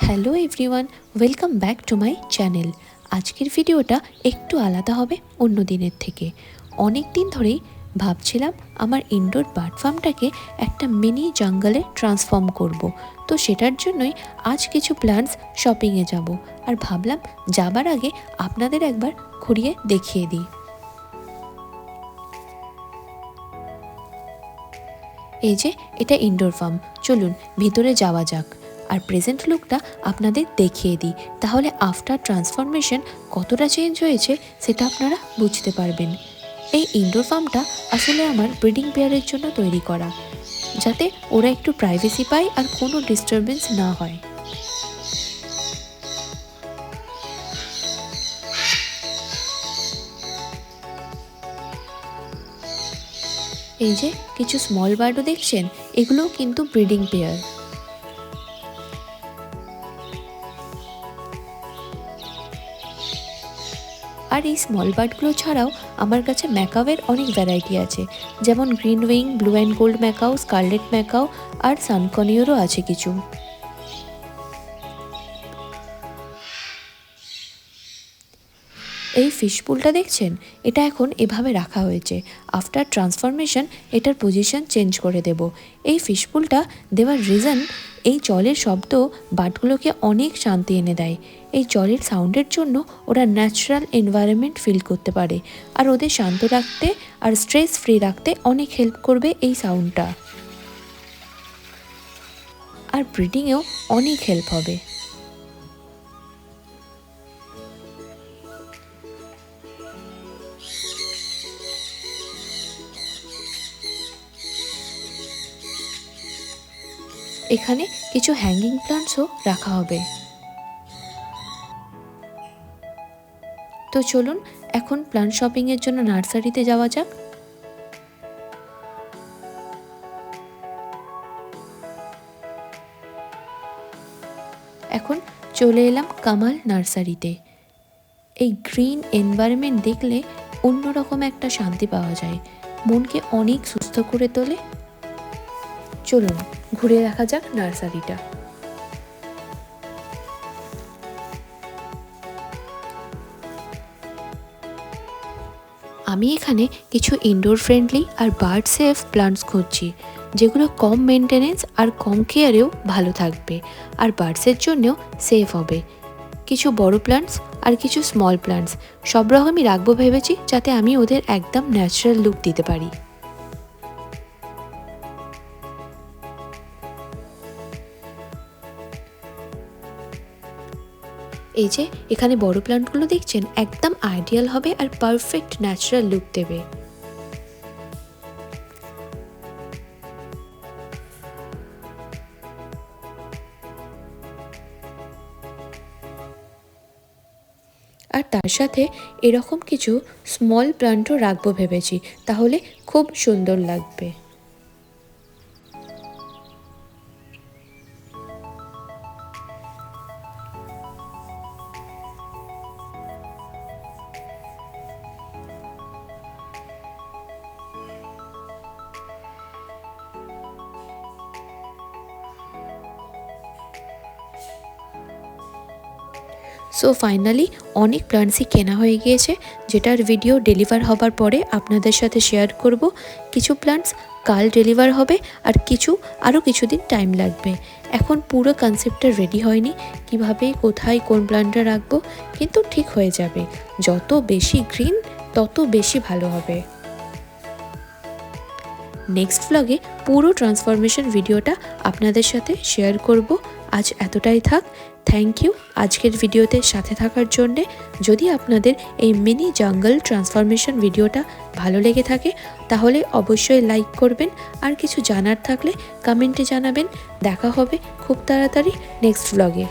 Hello everyone, welcome back to my channel. আজকের ভিডিওটা একটু আলাদা হবে অন্য দিনের থেকে। অনেক দিন ধরেই ভাবছিলাম আমার ইনডোর বার্ড ফার্মটাকে একটা মিনি জঙ্গলে ট্রান্সফর্ম করব। তো সেটার জন্যই আজ কিছু প্ল্যান্টস শপিংয়ে যাব, আর ভাবলাম যাবার আগে আপনাদের একবার ঘুরিয়ে দেখিয়ে দিই। এই যে এটা ইনডোর ফার্ম, চলুন ভিতরে যাওয়া যাক আর প্রেজেন্ট লুকটা আপনাদের দেখিয়ে দিই, তাহলে আফটার ট্রান্সফরমেশন কতটা চেঞ্জ হয়েছে সেটা আপনারা বুঝতে পারবেন। এই ইনডোর ফার্মটা আসলে আমার ব্রিডিং পেয়ারের জন্য তৈরি করা, যাতে ওরা একটু প্রাইভেসি পায় আর কোনো ডিস্টারবেন্স না হয়। এই যে কিছু স্মল বার্ডও দেখছেন, এগুলোও কিন্তু ব্রিডিং পেয়ার। আর এই স্মল বার্ডগুলো ছাড়াও আমার কাছে ম্যাকাওয়ের অনেক ভ্যারাইটি আছে, যেমন green wing, blue and gold macaw, scarlet macaw আর সানকনিওরও আছে কিছু। এই ফিশ পুলটা দেখছেন, এটা এখন এভাবে রাখা হয়েছে। আফটার ট্রান্সফরমেশন এটার পজিশন চেঞ্জ করে দেব। এই ফিশ পুলটা দেওয়ার রিজন, এই জলের শব্দ বার্ডগুলোকে অনেক শান্তি এনে দেয়। এই জলের সাউন্ডের জন্য ওরা ন্যাচারাল এনভায়রনমেন্ট ফিল করতে পারে, আর ওদের শান্ত রাখতে আর স্ট্রেস ফ্রি রাখতে অনেক হেল্প করবে এই সাউন্ডটা। আর ব্রিডিংয়েও অনেক হেল্প হবে। এখানে কিছু হ্যাঙ্গিং প্লান্টসও রাখা হবে। তো চলুন এখন প্লান্ট শপিংয়ের জন্য নার্সারিতে যাওয়া যাক। এখন চলে এলাম কামাল নার্সারিতে। এই গ্রিন এনভায়রনমেন্ট দেখলে অন্যরকম একটা শান্তি পাওয়া যায়, মনকে অনেক সুস্থ করে তোলে। চলুন ঘুরে দেখা যাক নার্সারিটা। আমি এখানে কিছু ইনডোর ফ্রেন্ডলি আর বার্ড সেফ প্লান্টস খুঁজছি, যেগুলো কম মেনটেনেন্স আর কম কেয়ারেও ভালো থাকবে আর বার্ডসের জন্যও সেফ হবে। কিছু বড় প্লান্টস আর কিছু স্মল প্লান্টস সব রকমই রাখবো ভেবেছি, যাতে আমি ওদের একদম ন্যাচারাল লুক দিতে পারি। এই যে এখানে বড় প্লান্টগুলো দেখছেন, একদম আইডিয়াল হবে আর পারফেক্ট ন্যাচারাল লুক দেবে। আর তার সাথে এরকম কিছু স্মল প্লান্টও রাখবো ভেবেছি, তাহলে খুব সুন্দর লাগবে। সো ফাইনালি অনেক প্লান্টসই কেনা হয়ে গিয়েছে, যেটার ভিডিও ডেলিভার হবার পরে আপনাদের সাথে শেয়ার করব। কিছু প্লান্টস কাল ডেলিভার হবে, আর কিছু আরও কিছুদিন টাইম লাগবে। এখন পুরো কনসেপ্টটা রেডি হয়নি, কিভাবে কোথায় কোন প্লান্টটা রাখবো, কিন্তু ঠিক হয়ে যাবে। যত বেশি গ্রিন তত বেশি ভালো হবে। নেক্সট ভ্লগে পুরো ট্রান্সফরমেশন ভিডিওটা আপনাদের সাথে শেয়ার করব। আজ এতটাই থাক। থ্যাংক ইউ আজকের ভিডিওতে সাথে থাকার জন্যে। যদি আপনাদের এই মিনি জঙ্গল ট্রান্সফরমেশন ভিডিওটা ভালো লেগে থাকে, তাহলে অবশ্যই লাইক করবেন, আর কিছু জানার থাকলে কমেন্টে জানাবেন। দেখা হবে খুব তাড়াতাড়ি নেক্সট ভ্লগে।